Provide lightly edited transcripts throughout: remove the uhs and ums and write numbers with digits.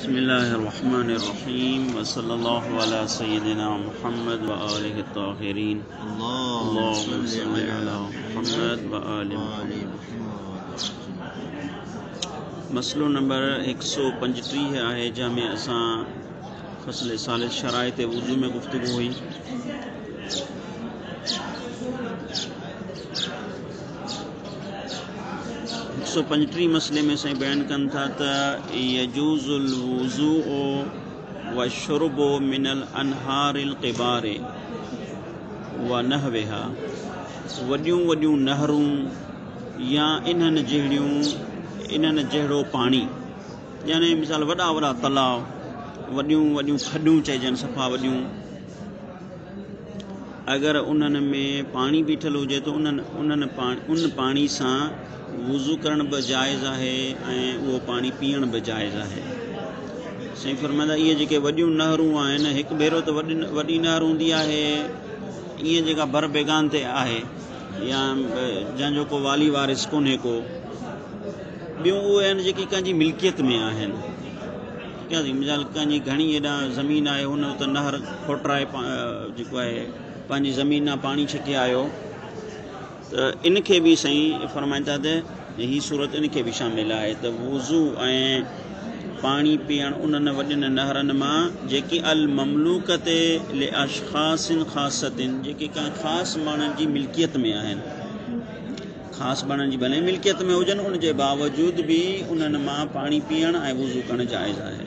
बिस्मिल्लाहिर्रहमानिर्रहीम वसल्लल्लाहु अला सय्यदिना मुहम्मद व आलिहि ताहिरीन अल्लाहुम्मा सल्लि अला मुहम्मद व आलि मुहम्मद। मसलो नंबर 135 है जंहिंमें असां फ़स्ल सालिस शराइत वुज़ू में गुफ्तगू हुई। 135 मसले में साईं बयान कन था त यजूज़ुल वुज़ूउ व शुरबु मिनल अनहारिल क़िबारे व नहविहा। वॾियूं वॾियूं नहरूं या इन्हनि जहिड़ो पाणी, यानी मिसाल वॾा वॾा तलाव, वॾियूं वॾियूं खॾूं चइजनि, सफ़ा वॾियूं, अगरि उन्हनि में पाणी बीठल हुजे त उन पाणी सां वुज़ू करण बि जाइज़ आहे ऐं उहो पाणी पीअण बि जाइज़ आहे। साईं फरमाईंदा इहे जेके वॾियूं नहरूं आहिनि, हिकु भेरो त वॾी नहर हूंदी आहे ईअं जेका बर बेगान ते आहे या जंहिंजो को वाली वारिस कोन्हे को, ॿियूं उहे आहिनि जेकी कंहिंजी मिल्कियत में आहिनि। क्या थी मिसाल कंहिंजी घणी हेॾा ज़मीन आहे, हुन त नहर खोटराए जेको आहे पंहिंजी ज़मीन मां पाणी छिके आयो, त इनखे बि साईं फरमाईंदा त हीअ सूरत इनखे बि शामिल आहे त वुज़ू ऐं पाणी पीअण उन्हनि वॾियुनि नहरनि मां जेकी अल ममलूकते ले अशख़ासिन ख़ासतिन, जेके कंहिं ख़ासि माण्हुनि जी मिल्कियत में आहिनि, ख़ासि माण्हुनि जी भले मिल्कियत में हुजनि, उन जे बावजूद बि उन्हनि मां पाणी पीअण ऐं वुज़ू करणु जाइज़ आहे।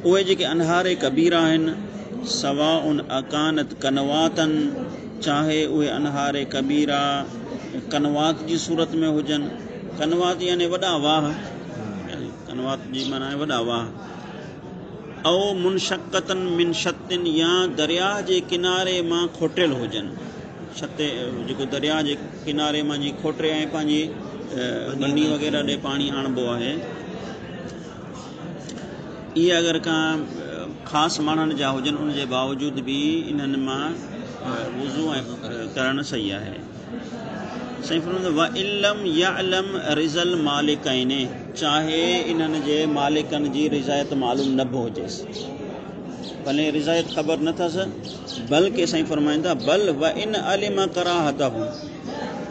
उहे जेके अनहारे कबीरा आहिनि, सवाउन अकानत कनवातन, चाहे उहे अनहारे कबीरा कनवात जी सूरत में हुजनि। कनवात यानी वॾा वाह, कनवात जी माना आहे वॾा वाह। औ मुनशक्कतन मिन शतिन, या दरिया जे किनारे मां खोटियल हुजनि। छते जेको दरिया जे किनारे मां जी खोटे ऐं पंहिंजी बनी वग़ैरह ॾे पाणी आणिबो आहे, इहे अगरि का ख़ासि माण्हुनि जा हुजनि, उन जे बावजूद बि इन्हनि मां वुज़ू ऐं करणु सही आहे। साईं फरमाईंदा व इल्लम यअलम रिज़ल मालिकैनि, चाहे इन्हनि जे मालिकनि जी रिज़ायत मालूम न बि हुजेसि, भले रिज़ायत ख़बर न अथसि, बल्कि साईं फरमाईंदा बल व इन अलिम कराहतहु,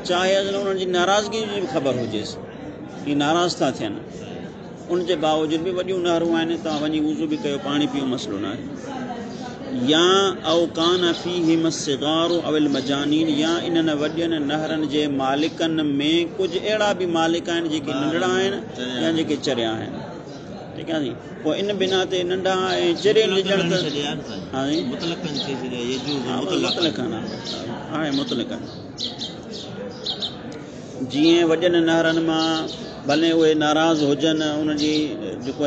चाहे उन्हनि जी नाराज़गी जी बि ख़बर हुजेसि, ही नाराज़ था थियनि, उन जे बावजूद बि वॾियूं नहरूं आहिनि, तव्हां वञी वुज़ू बि कयो, पाणी पीओ, मसलो न आहे। या औकान फ़ीहिम सिगारु अविल मजानीन, या इन्हनि वॾियुनि नहरनि जे मालिकनि में कुझु अहिड़ा बि मालिक आहिनि जेके नंढड़ा आहिनि या जेके चरिया आहिनि। ठीकु आहे नी, पोइ इन बिना ते नंढा ऐं चरियल ॼण त आहे मुतलक़। जीअं वॾियुनि नहरनि मां भले उहे नाराज़ हुजनि, उनजी जेको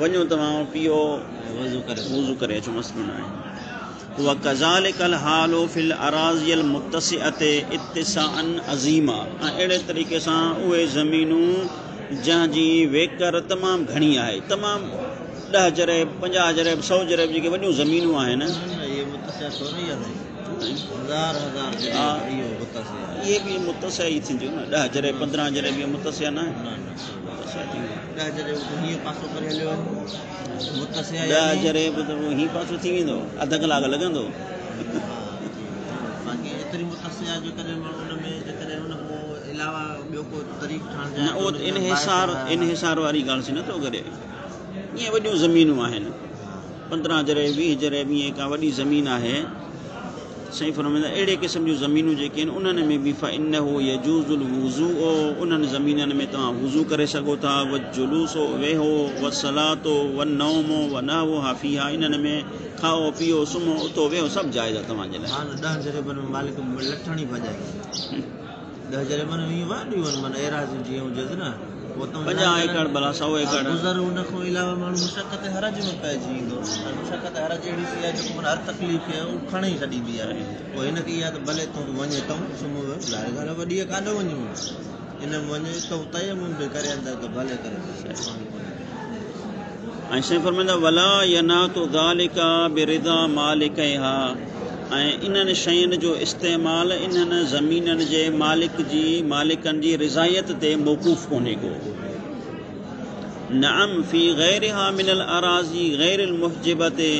वञो तव्हां पीओ, वुज़ू करे अचो, मसलो न आहे। व कज़ालिकल हालो फिल अराज़ियल मुत्तसिअते इत्तिसाअन अज़ीमा, ऐं अहिड़े तरीक़े सां उहे ज़मीनूं जंहिंजी वेकर तमामु घणी आहे, तमामु 10 जरेब 50 जरेब 100 जरेब जेके वॾियूं ज़मीनूं आहिनि, इहे बि मुतसिया ई थींदियूं न। 10 जरेब 15 जरेब इहे मुतसिया न आहे, 10 जरेब त हीअ पासो थी वेंदो, अधु कलाकु लॻंदो। उहो इनहिसार वारी ॻाल्हि थी नथो करे। ईअं वॾियूं ज़मीनूं आहिनि, 15 जरेब 20 जरेब ईअं का वॾी ज़मीन आहे, साईं फरमाईंदा अहिड़े क़िस्म जूं ज़मीनूं जेके आहिनि उन्हनि में बि फ़इन्नहु यजूज़ुल वुज़ूउ, उन्हनि ज़मीननि में तव्हां वुज़ू करे सघो था। व जुलूसो वेहो, व सलातो, व नौमो, व नहवुहा फ़ीहा, इन्हनि में खाओ पीओ सुम्हो उथो वेहो सभु जाइज़ आहे तव्हांजे लाइ। 10 जरेबनि में मालिक लठणी भॼाए, 10 जरेबनि में ईअं वॾियूं माना एराज़ियूं जीअं हुजेसि न, 50 एकड़ भला 100 एकड़ गुज़र, उन खां अलावा माण्हू मुशक़त हरज में पइजी ईंदो। मुशक़त हरज अहिड़ी शइ आहे जेको माना हर तकलीफ़ खे उहो खणी छॾींदी आहे। पोइ हिनखे इहा त भले तूं वञे तूं सुम्हो ज़ाहिर ॻाल्हि आहे, वॾी काॾो वञूं, इन में वञे त तयमुम बि करे अंदरि त भले करे। ऐं साईं फरमाईंदा वला यनातु ज़ालिका बिरिदा मालिकहा, ऐं इन्हनि शयुनि जो इस्तेमालु इन्हनि ज़मीननि जे मालिकनि जी रिज़ायत ते मौक़ूफ़ कोन्हे को। नअम फी गैरिहा मिनल अराज़ी गैरिल मुहजिबते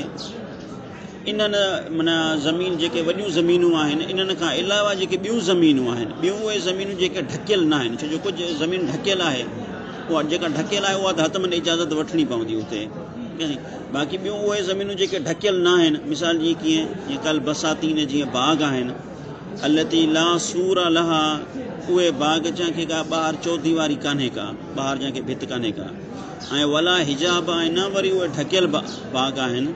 इन्हनि माना ज़मीन जेके वॾियूं ज़मीनूं आहिनि इन्हनि खां अलावा जेके ॿियूं ज़मीनूं आहिनि ॿियूं उहे ज़मीनूं जेके ढकियल न आहिनि छो जो कुझु ज़मीन ढकियल आहे उहा जेका ढकियल आहे उहा त हथ में इजाज़त वठणी पवंदी उते बाक़ी ॿियूं उहे ज़मीनूं जेके ढकियल न आहिनि मिसाल जीअं कीअं जीअं कल बसातीन जीअं बाग़ आहिनि अलती ला सूर लहा उहे बाग़ जंहिंखे का ॿाहिरि चौदीवारी कान्हे का ॿाहिरि जंहिंखे भित कान्हे का ऐं वला हिजाब ऐं न वरी उहे ढकियल बाग़ आहिनि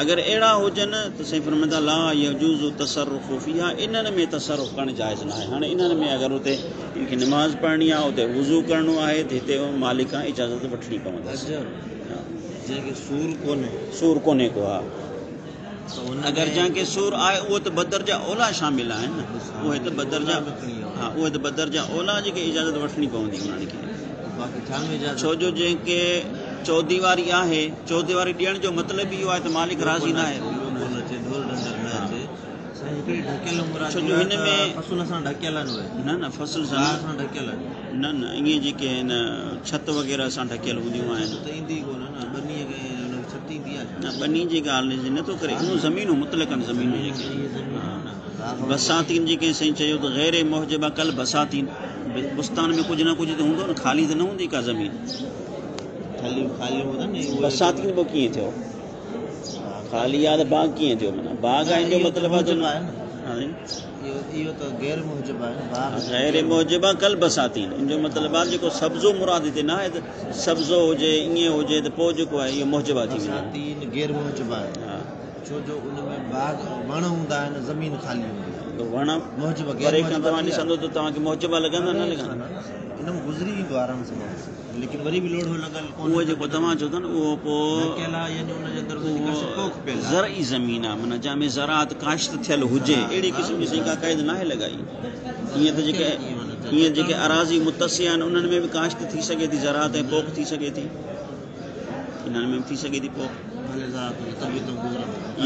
अगर अहिड़ा हुजनि त साईं फरमाईंदा ला यजूज़ु तसरुफ़ु फ़ीहा इन्हनि में तसरुफ़ करणु जाइज़ न आहे हाणे इन्हनि में अगरि उते इनखे निमाज़ पढ़णी आहे उते वुज़ू करिणो आहे त हिते मालिक खां इजाज़त वठणी पवंदी जंहिंखे सूर कोन्हे को हा अगरि जंहिंखे सूर आहे उहो त बदर जा ओला शामिल आहिनि न उहे त बदर जा हा उहे त बदर जा ओला जेके इजाज़त वठणी पवंदी उन्हनि खे छो जो जंहिंखे चौदीवारी आहे चौदीवारी ॾियण जो मतिलबु इहो आहे त मालिक राज़ी न आहे छो जो हिन में न फसल सां न ईअं जेके आहिनि छत वग़ैरह सां ढकियल हूंदियूं आहिनि न ॿनी जी ॻाल्हि नथो करे इहो ज़मीनूं मुतलक़नि ज़मीनूं जेके बसातीन जेके साईं चयो त गैर मुहजिबा कल बसातीन बुस्तान में कुझु न कुझु त हूंदो न ख़ाली त न हूंदी का ज़मीन बसातीन पोइ कीअं थियो ख़ाली आहे त बाग़ कीअं थियो माना बाग़ आहे जो मतिलबु गैर मुहजिबा कल बसातीन इन जो मतिलबु आहे जेको सब्ज़ो मुराद हिते न आहे त सब्ज़ो हुजे ईअं हुजे त पोइ जेको आहे इहो मुहजिबा थी वेंदो गैर मुहजिबा आहे छो जो उनमें बाग़ वण हूंदा आहिनि ज़मीन ख़ाली हूंदी आहे वण मुहजिबा परे खां तव्हां ॾिसंदो त तव्हांखे मुहजिबा लॻंदा न लॻंदा इनमें गुज़री ईंदो आराम सां लेकिन वरी बि लोढ़ो लॻल उहो जेको तव्हां चओ था न उहो पोइ ज़रई ज़मीन आहे माना जंहिंमें ज़रात काश्त थियल हुजे अहिड़ी क़िस्म जी का क़ैद न आहे लॻाई ईअं जेके अराज़ी मुतसिया आहिनि उन्हनि में बि काश्त थी सघे थी ज़रात ऐं पोख थी सघे थी इन्हनि में बि थी सघे थी पोख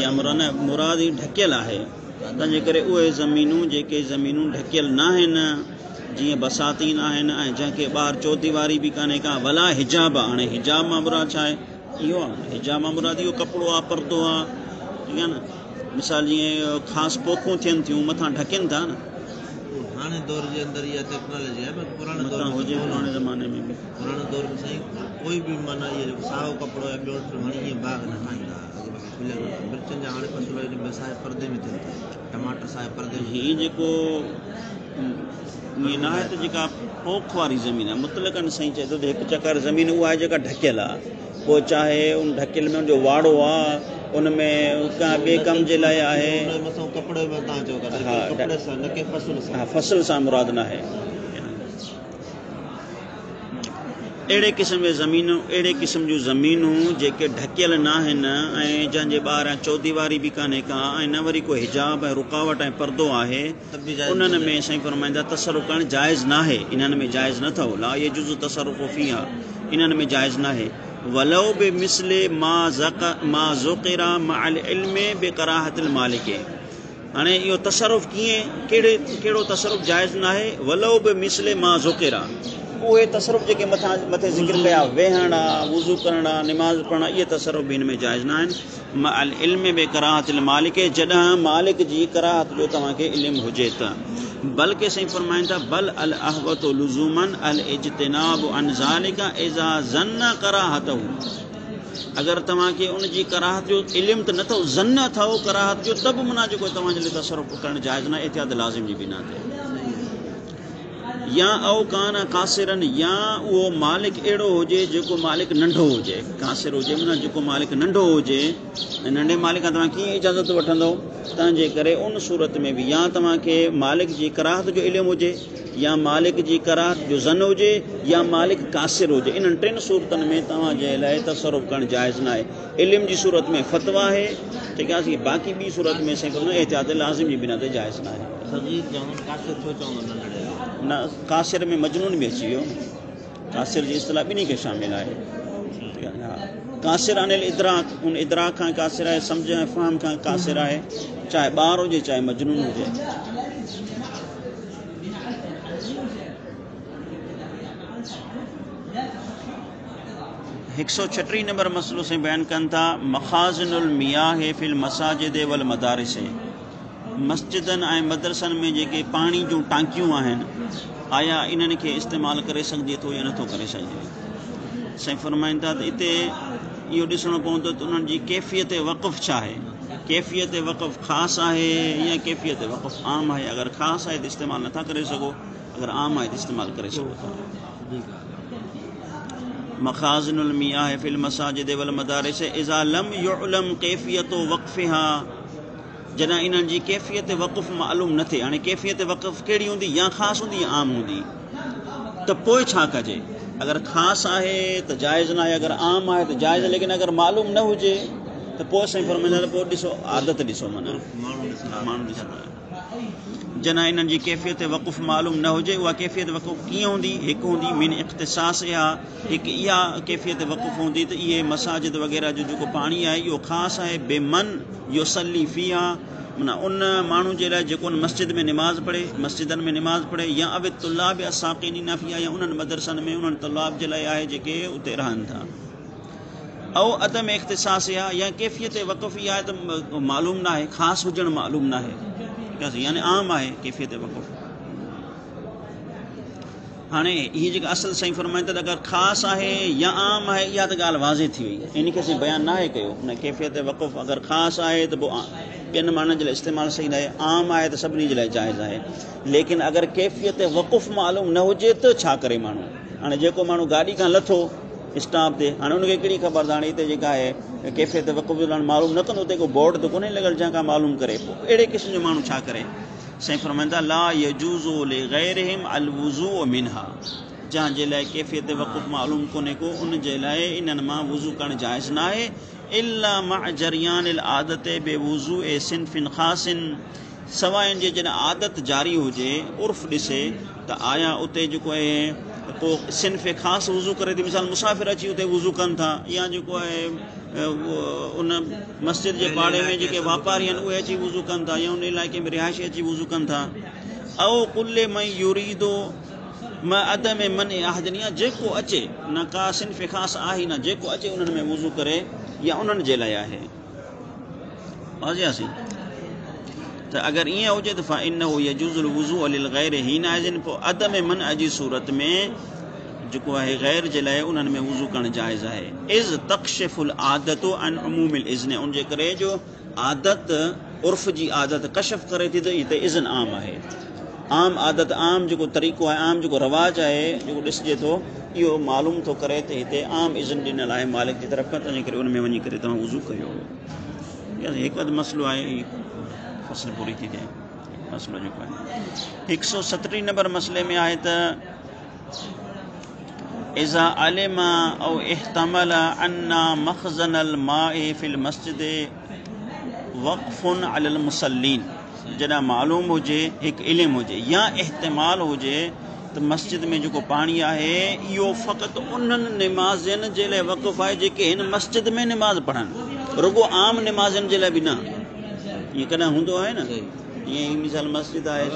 इहा मुराद ई ढकियल आहे तंहिंजे करे उहे ज़मीनूं जेके ज़मीनूं ढकियल न आहिनि जीअं बसातीन आहिनि ऐं जंहिंखे ॿाहिरि चौदीवारी बि कान्हे का वला हिजाब आहे हाणे हिजाब मां मुराद छा आहे इहो आहे हिजाब मां मुराद इहो कपिड़ो आहे परदो आहे ठीकु आहे न मिसाल जीअं ख़ासि पोखूं थियनि थियूं मथां ढकनि था न हाणे दौर जे अंदरि इहा टेक्नोलॉजी आहे पुराणे दौर हुजे पुराणे ज़माने में बि पुराणे दौर में साईं कोई बि माना इहो जेको साओ कपिड़ो या ॿियो हाणे ईअं बाग़ न ठाहींदा मिर्चनि जा हाणे फसुल साए परदे में थियनि था टमाटर साए परदे में हीअ जेको ईअं न आहे त जेका पोख वारी ज़मीन आहे मुतलक़नि साईं चए थो त हिकु चकर ज़मीन उहा आहे जेका ढकियल आहे पोइ चाहे उन ढकियल में उनजो वाड़ो आहे उन में का ॿिए कम जे लाइ आहे कपिड़े में तव्हां चओ था हा फसल सां मुराद न आहे अहिड़े क़िस्म जे ज़मीनूं अहिड़े क़िस्म जूं ज़मीनूं जेके ढकियल न आहिनि ऐं जंहिंजे ॿाहिरां चौदीवारी बि कान्हे का ऐं न वरी कोई हिजाब ऐं रुकावट ऐं परदो आहे उन्हनि में साईं फरमाईंदा तसरुफ़ करणु जाइज़ न आहे इन्हनि में जाइज़ न अथव ला यजुज़ु तसरुफ़ु फ़ीहा इन्हनि में जाइज़ न आहे वलो बि मिसले मा ज़ुक़िरा मअल इल्म बिकराहतिल मालिक हाणे इहो तसरुफ़ कीअं कहिड़ो तसरुफ़ जाइज़ न आहे वलो बि मिसले मा ज़ुक़िरा उहे तसरुफ़ जेके मथे ज़िक्र कया वेहण आहे वुज़ू करणु आहे निमाज़ पढ़णु इहे तसरुफ़ बि हिन में जाइज़ न आहिनि मअल इल्म बिकराहतिल मालिक जॾहिं मालिक जी कराहत जो तव्हांखे इल्मु हुजे त बल्कि साईं फरमाइनि था बल अल अहवत लुज़ूमन अल इज्तिनाब अन ज़ालिका इज़ा ज़न्न कराहतहु अगरि तव्हांखे उन जी कराहत जो इल्मु त नथो ज़न्न अथव कराहत जो त बि माना जेको तव्हांजे लाइ तसरुफ़ करणु जाइज़ न एहतियात लाज़िम जी बिना ते या औकान कासिरन या उहो मालिक अहिड़ो हुजे जेको मालिक नंढो हुजे कासिर हुजे माना जेको मालिक नंढो हुजे नंढे मालिक खां तव्हां कीअं इजाज़त वठंदव तंहिंजे करे उन सूरत में बि या तव्हांखे मालिक जी कराहत जो इल्मु हुजे या मालिक जी कराहत जो ज़न हुजे या मालिक कासिर हुजे इन्हनि टिनि सूरतनि में तव्हांजे लाइ तसरुफ़ करणु जाइज़ न आहे इल्म जी सूरत में फ़तवा आहे ठीकु आहे बाक़ी ॿी सूरत में साईं एहतियात लाज़िम जी बिना ते जाइज़ न आहे न कासिर में मजनून बि अची वियो कासिर जी इस्तिलाह ॿिन्ही खे शामिल आहे हा कासिर अनिल इदराक उन इदराक खां कासिर आहे सम्झ ऐं फ़हम खां कासिर आहे चाहे ॿार हुजे चाहे मजनून हुजे 136 नंबर मसलो से बयान कन था मखाज़िनुल मियाह फिल मसाजिद वल मदारिस। मस्जिदन ऐं मदरसन में जेके पानी जूं टांकियूं आहिनि आया इन्हनि खे इस्तेमालु करे सघिजे थो या नथो करे सघिजे। साईं फरमाइनि था त हिते इहो ॾिसणो पवंदो त उन्हनि जी कैफ़ियत वक़फ़ छा आहे। कैफ़ियत वक़फ़ ख़ासि आहे या कैफ़ियत वक़फ़ आम आहे। अगरि ख़ासि आहे त इस्तेमालु नथा करे सघो, अगरि आम आहे त इस्तेमालु करे सघो था। मखाज़िनुल मियाह फिल मसाजिद वल मदारिस इज़ा लम युअलम कैफ़ियत वक़फ़िहा, जॾहिं इन्हनि जी कैफ़ियत वक़फ़ मालूम न थिए। हाणे कैफ़ियत वक़फ़ कहिड़ी हूंदी, या ख़ासि हूंदी या आम हूंदी, त पोइ छा कजे। अगर ख़ासि आहे त जाइज़ न आहे, अगर आम आहे त जाइज़, लेकिन अगर मालूम न हुजे त पोइ साईं फरमाईंदा पोइ ॾिसो आदत ॾिसो, माना माण्हू ॾिसो। जॾहिं इन्हनि जी कैफ़ियत वक़फ़ मालूम न हुजे, उहा कैफ़ियत वक़फ़ कीअं हूंदी। हिकु हूंदी मिन इख़्तिसास, या हिकु इहा कैफ़ियत वक़फ़ हूंदी त इहे मसाजिद वग़ैरह जो जेको पाणी आहे इहो ख़ासि आहे बेमन युसल्ली फ़ीहा, माना उन माण्हू जे लाइ जेको उन मस्जिद में निमाज़ पढ़े, मस्जिदनि में निमाज़ पढ़े, या अव तुल्लाब या साक़िनीन फ़ीहा, या उन्हनि मदरसनि में उन्हनि तुल्लाब जे लाइ आहे जेके उते रहनि था। ऐं अदम इख़्तिसास या कैफ़ियत वक़फ़ इहा आहे त मालूम न आहे, ख़ासि हुजणु मालूम न आहे, यानी आम आहे कैफ़ियत वक़फ़। हाणे हीअ जेका असल साईं फरमाइनि था अगरि ख़ासि आहे या आम आहे, इहा त ॻाल्हि वाज़े थी वई। इन खे असीं बयानु नाहे कयो। उन कैफ़ियत वक़फ़ अगरि ख़ासि आहे त पोइ ॿियनि माण्हुनि जे लाइ इस्तेमालु सही न आहे, आम आहे त सभिनी जे लाइ जाइज़ आहे। लेकिन अगरि कैफ़ियत वक़फ़ मालूम न हुजे त छा करे माण्हू। हाणे जेको माण्हू गाॾी खां लथो स्टॉप ते, हाणे उनखे कहिड़ी ख़बर त हाणे हिते जेका आहे कैफ़ियत वक़फ़ जो मालूम न कंदो, उते को बोर्ड त कोन्हे लॻल जंहिं खां मालूम करे। पोइ अहिड़े क़िस्म जो माण्हू छा करे। साईं फरमाईंदा ला यजूज़ु लिग़ैरिहिम अल वुज़ू मिनहा, जंहिंजे लाइ कैफ़ियत वक़फ़ मालूम कोन्हे को उन जे लाइ इन्हनि मां वुज़ू करणु जाइज़ न आहे। इल्ला मअ जरियानिल आदत बेवुज़ू ए सिनफिन ख़ासिन, सवाइ जे जॾहिं आदत जारी हुजे, उर्फ़ ॾिसे त आया उते जेको आहे पोइ सिनफ़ ख़ासि वुज़ू करे थी। मिसाल मुसाफ़िर अची उते वुज़ू कनि था, या जेको आहे उन मस्जिद जे पाड़े में जेके वापारी आहिनि उहे अची वुज़ू कनि था, या उन इलाइक़े में रिहाइशी अची वुज़ू कनि था। औ कुल्ले मई युरीदो म अदम मन आहदन, या जेको अचे न का सिनफ़ ख़ासि आहे न, जेको अचे उन्हनि में वुज़ू करे या उन्हनि जे लाइ आहे। त अगरि ईअं हुजे त फ़इन्नहु यजूज़ुल वुज़ू लिल ग़ैर हीनाइज़िन, पोइ अदम मन जी सूरत में जेको आहे ग़ैर जे लाइ उन्हनि में वुज़ू करणु जाइज़ आहे। इज़ तक्शिफ़ुल आदतु अन उमूमिल इज़्न, उन जे करे जो आदत उर्फ़ जी आदत कशफ़ करे थी त हिते इज़्न आम आहे। आम आदत, आम जेको तरीक़ो आहे, आम जेको रवाज आहे, जेको ॾिसिजे थो इहो मालूम थो करे त हिते आम इज़्न ॾिनल आहे मालिक जी तरफ़ खां, तंहिंजे करे उन में वञी करे तव्हां वुज़ू कयो। हिकु अधु मसइलो आहे, फसल पूरी थी थिए। मसइलो जेको आहे 137 नंबर मसइले में आहे त इज़ा अलिमा औ इहतमल अन्ना मख़ज़नल माए फिल मस्जिद वक़फ़ुन अलल मुसल्लीन, जॾहिं मालूम हुजे, हिकु इल्मु हुजे या इहतिमाल हुजे त मस्जिद में जेको पाणी आहे इहो फ़क़ति उन्हनि निमाज़ियुनि जे लाइ वक़फ़ आहे जेके हिन मस्जिद में निमाज़ पढ़नि, रुगो आम निमाज़ियुनि जे लाइ बि न। ईअं कॾहिं हूंदो आहे न, ईअं ई मिसाल मस्जिद आहे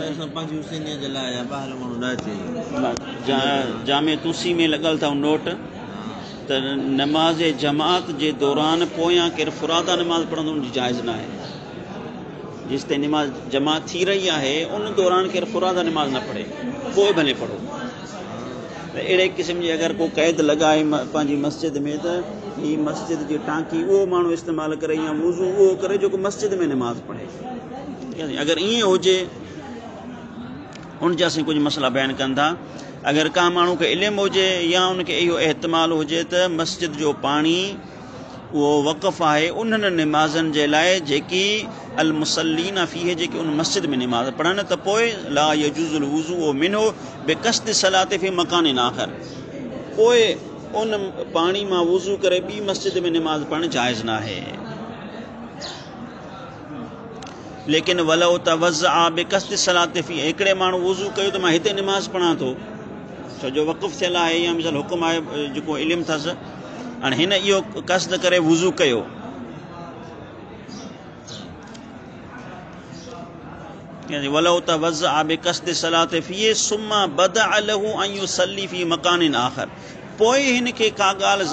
जामे तुसी में लॻल अथव नोट त नमाज़ जमात जे दौरान पोयां केरु फुरादा नमाज़ पढ़ंदो उनजी जाइज़ न आहे। जेसि ताईं नमाज़ जमात थी रही आहे उन दौरान केरु फुरादा नमाज़ न पढ़े, पोइ भले पढ़ो। त अहिड़े क़िस्म जी अगरि को क़ैद लॻाए पंहिंजी मस्जिद में त हीअ मस्जिद जी टांकी उहो माण्हू इस्तेमालु करे या वुज़ू उहो करे जेको मस्जिद में नमाज़ पढ़े। अगरि ईअं हुजे, उन जा असीं कुझु मसइला बयानु कनि था। अगरि का माण्हू खे इल्मु हुजे या उनखे इहो एहतमाल हुजे त मस्जिद जो पाणी उहो वक़फ़ आहे उन्हनि निमाज़नि जे लाइ जेकी अल मुसल्लीन फ़ीह, जेके उन मस्जिद में निमाज़ पढ़नि, त पोइ ला यजूज़ुल वुज़ू मिन्हु बिक़स्द सलात फ़ी मकान आख़र, पोइ उन पाणी मां वुज़ू करे ॿी मस्जिद में निमाज़ पढ़णु जाइज़ न आहे। लेकिन वलो तवज़्ज़अ बिक़स्द सलात फ़ी, हिकिड़े माण्हू वुज़ू कयो त मां हिते निमाज़ पढ़ां थो, छो जो वक़फ़ थियल आहे या मिसाल हुकुम आहे जेको इल्मु अथसि, हाणे हिन इहो क़स्द करे वुज़ू कयो, वलो तवज़्ज़अ बिक़स्द सलात फ़ी सुम्मा बदअ लहू अन युसल्ली फ़ी मकान आख़र, पोइ हिन खे का ॻाल्हि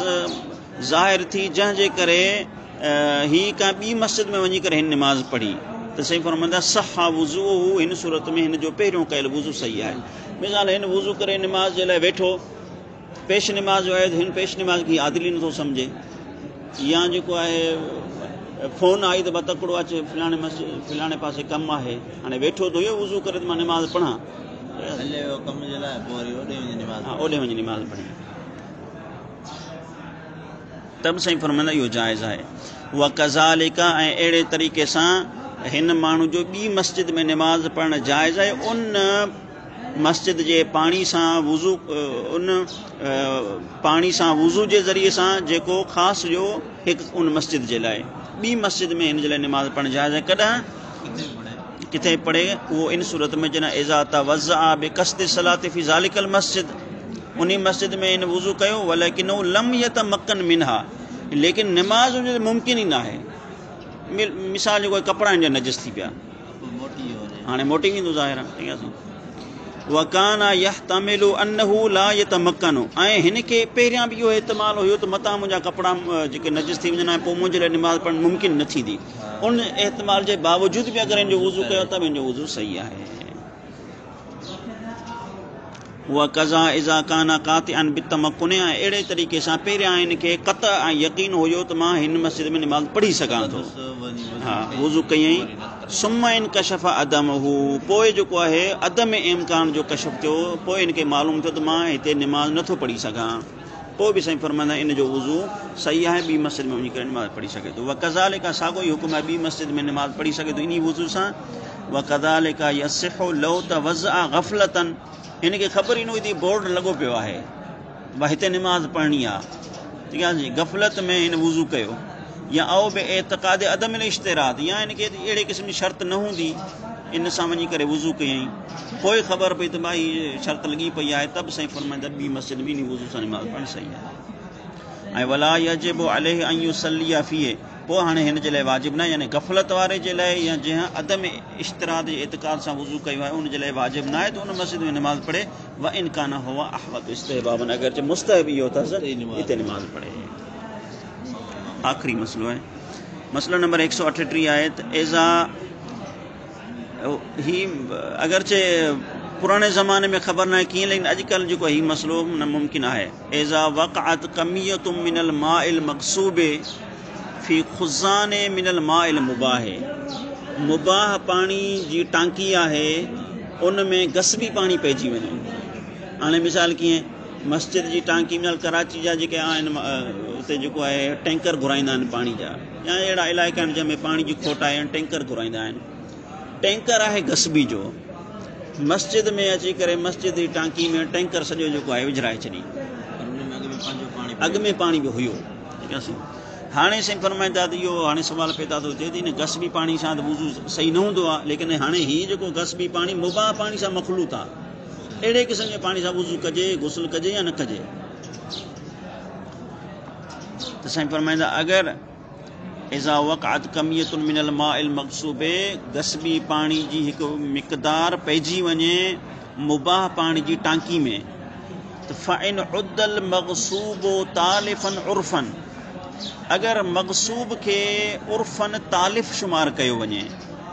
ज़ाहिर थी जंहिंजे करे ही का ॿी मस्जिद में वञी करे हिन निमाज़ पढ़ी त साईं फरमाईंदा सहा वुज़ू हिन सूरत में हिन जो पहिरियों कयल वुज़ू सही आहे। मिसाल हिन वुज़ू करे निमाज़ जे लाइ वेठो, पेश निमाज़ जो आहे त हिन पेश निमाज़ खे आदिली नथो सम्झे, या जेको आहे फ़ोन आई त तकिड़ो अचे फलाणे मस्जिद फलाणे पासे कमु आहे, हाणे वेठो त इहो वुज़ू करे त मां निमाज़ पढ़ां, ओॾे वञी निमाज़ पढ़ी, तब साईं फरमाईंदा इहो जाइज़ आहे। उहा कज़ालिका ऐं अहिड़े तरीक़े सां हिन माण्हू जो ॿी मस्जिद में निमाज़ पढ़णु जाइज़ आहे उन मस्जिद जे पाणी सां वुज़ू, उन पाणी सां वुज़ू जे ज़रिए सां जेको ख़ासि जो हिकु उन मस्जिद जे लाइ ॿी मस्जिद में हिन जे लाइ निमाज़ पढ़णु जाइज़ आहे। कॾहिं किथे पढ़े उहो इन सूरत में जन इज़ा तवज़्ज़अ बिक़स्दि सलाति फ़ी ज़ालिकल मस्जिद, उन मस्जिद में हिन वुज़ू कयो वलकिन लम यतमक्कन मिनहा, लेकिन निमाज़ उन मुमकिन ई न आहे। मिसाल जो कोई कपिड़ा हिन जा नजिस थी पिया, हाणे मोटी वेंदो ज़ाहिर आहे। वकाना यहतमिलु अन्नहु ला यतमक्कनु, ऐं हिन खे पहिरियां बि इहो इहतिमाल हुयो त मतां मुंहिंजा कपिड़ा जेके नजिस थी वञनि पोइ मुंहिंजे लाइ निमाज़ पढ़णु मुमकिन न थींदी, उन इहतिमाल जे बावजूद बि अगरि हिन जो वुज़ू कयो त हिन जो वुज़ू सही आहे। उहा कज़ा इज़ा काना कातिअन बितमक्कुन, ऐं अहिड़े तरीक़े सां पहिरियां हिन खे क़त ऐं यकीन हुयो त मां हिन मस्जिद में निमाज़ पढ़ी सघां थो, हा वुज़ू कयईं। सुम्मा इन कशफ़ अदमहू, पोइ जेको आहे अदम इम्कान जो कशफ़ थियो, पोइ हिन खे मालूम थियो त मां हिते निमाज़ नथो पढ़ी सघां, पोइ बि साईं फरमाईंदा इन जो वुज़ू सही आहे, ॿी मस्जिद में वञी करे निमाज़ पढ़ी सघे थो। व कज़ालिका साॻियो ई हुकुम आहे ॿी मस्जिद में निमाज़ पढ़ी सघे थो इन वुज़ू सां। व कज़ालिका यसिहु लौ तवज़्ज़अ गफ़लतन, हिन खे ख़बर ई न हुई थी बोर्ड लॻो पियो आहे भई हिते निमाज़ पढ़णी आहे, ठीकु आहे जी, गफ़लत में हिन वुज़ू कयो, या आओ बि एतक़ाद अदम इश्तिरात, या हिन खे अहिड़े क़िस्म जी शर्त न हूंदी इन सां वञी करे वुज़ू कयईं, पोइ ख़बर पई त भाई शर्त लॻी पई आहे, तब साईं फरमाईंदा ॿी मस्जिद में इन वुज़ू सां निमाज़ पढ़णु सही आहे। ऐं वला यजिबु अलैहि अन युसल्लिया फीह, पोइ हाणे हिन जे लाइ वाजिबु न, यानी गफ़लत वारे जे लाइ या जंहिं अदम इश्तिरात जे एतक़ाद सां वुज़ू कयो आहे उन जे लाइ वाजिबु न आहे त उन मस्जिद में निमाज़ पढ़े। व इन कान हुआ अहवत इस्तिहबाबन, अगरचे मुस्तहब इहो अथसि हिते निमाज़ पढ़े। आख़िरी मसलो आहे, मसलो नंबर 138 आहे त एज़ा ही अगरचे पुराने ज़माने में ख़बर न आहे कीअं, लेकिन अॼुकल्ह जेको हीउ मसलो नामुमकिन आहे। एज़ा वक़अत कमियतुम मिनल माइल मक़सूबे फ़ी ख़ुज़ाने मिनल माइल मुबाह, मुबाह पाणी जी टांकी आहे उन में गसबी पाणी पइजी वञे। हाणे मिसाल कीअं, मस्जिद जी टांकी मिसाल कराची जा जेके आहिनि उते जेको आहे टैंकर घुराईंदा आहिनि पाणी जा, या अहिड़ा इलाइक़ा आहिनि जंहिंमें पाणी जी खोट आहे टैंकर घुराईंदा आहिनि, टैंकर आहे गसबी जो, मस्जिद में अची करे मस्जिद जी टांकी में टैंकर सॼो जेको आहे विझराए छॾी, अॻु में पाणी बि हुयो, ठीकु आहे। हाणे साईं फरमाईंदा त इहो हाणे सुवाल पैदा थो थिए त इन गसबी पाणी सां त वुज़ू सही न हूंदो आहे, लेकिन हाणे हीउ जेको गसबी पाणी मुबाह पाणी सां मखलूत आहे, अहिड़े क़िस्म जे पाणी सां वुज़ू कजे, गुस्ल कजे या न कजे। त साईं फरमाईंदा अगरि इज़ा वक़अत कमियतुन मिनल माइल मक़सूबे, गसबी पाणी जी हिकु मिक़दार पइजी वञे मुबाह पाणी जी टांकी में, त फ़इन उद्दल मग़सूबो तालिफ़न उर्फ़न, अगरि मक़सूब खे उर्फ़न तालिफ़ शुमार कयो वञे,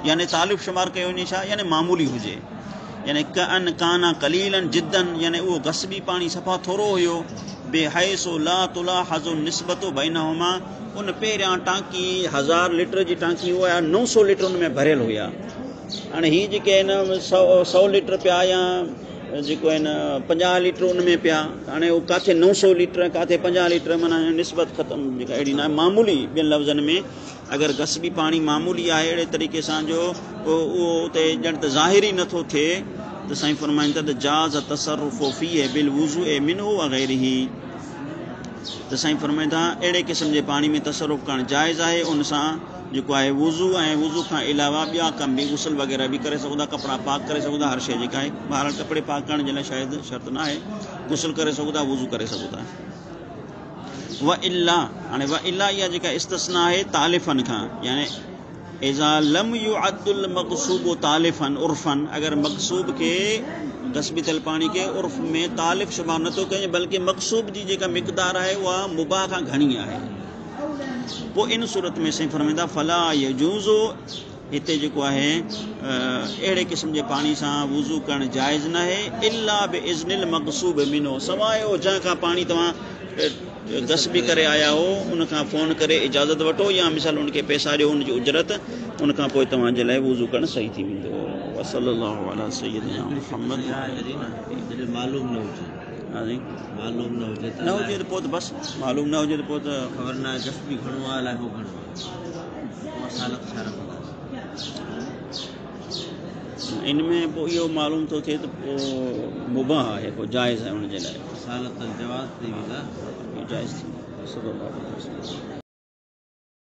यानी तालिफ़ शुमार कयो वञे छा, यानी मामूली हुजे, यानी कअन काना कलीलन जिद्दन, यानी उहो गसबी पाणी सफ़ा थोरो हुयो, बेहैसो ला तुलाहज़ु निस्बतु बैनहुमा, उन पहिरियां टांकी 1000 लीटर जी टांकी हुआ 900 लीटर उन में भरियल हुया, हाणे हीअ जेके आहिनि 100 लीटर पिया या जेको आहिनि 50 लीटर उन में पिया, हाणे उहो किथे 900 लीटर किथे 50 लीटर, माना निस्बत ख़तमु जेका अहिड़ी न आहे, मामूली ॿियनि लफ़्ज़नि में अगरि गसबी पाणी मामूली आहे अहिड़े तरीक़े सां जो उहो उते ॼण त ज़ाहिरी नथो थिए, त साईं फरमाईंदा त जाज़ तसर्रुफ़ु फ़ीहि बिल वुज़ूइ मिन्हु व ग़ैरिही, त साईं फरमाईंदा अहिड़े क़िस्म जे पाणी में तसर्रुफ़ करणु जाइज़ आहे, उन सां जेको आहे वुज़ू ऐं वुज़ू खां अलावा ॿिया कम बि गुस्ल वग़ैरह बि करे सघो था, कपिड़ा पाक करे सघो था, हर शइ जेका आहे ॿाहिरि कपिड़े पाक करण जे लाइ शायदि शर्त न आहे, गुस्ल करे सघो था, वुज़ू करे सघो था। व इल्ला, हाणे व इल्ला इहा जेका इस्तिस्ना आहे तालिफ़नि खां, यानी इज़ा लम युअद्दुल मक़सूब तालिफ़न उर्फ़न, अगर मक़सूब के गस्बी तल पानी के उर्फ़ में तालिफ़ शुमार नथो कजे, बल्कि मक़सूब जी जेका मिक़दार आहे उहा मुबाह खां घणी आहे, पोइ इन सूरत में साईं फरमाईंदा फला यजूज़ो, हिते जेको आहे अहिड़े क़िस्म जे पाणी सां वुज़ू करणु जाइज़ न आहे, इल्ला बिइज़्निल मक़सूब मिनो, सवाइ उहो जंहिं खां पाणी तव्हां गस्बी करे आया हो उन खां फ़ोन करे इजाज़त वठो, या मिसाल उनखे पैसा ॾियो उनजी उजरत, उन खां पोइ तव्हांजे लाइ वुज़ू करणु सही थी वेंदो। वसल्लल्लाहु अला सय्यदिना मुहम्मद। मालूम न हुजे, मालूम न हुजे न हुजे त पोइ त बसि, मालूम न हुजे त पोइ त ख़बर न आहे गस्बी घणो आहे अलाए हो घणो आहे, मसालत छा रखंदा। इन में पोइ इहो मालूम थो थिए त पोइ मुबाह आहे, पोइ जाइज़ आहे उनजे लाइ, मसालत जवाज़ थी वेंदा, जाइज़ थी।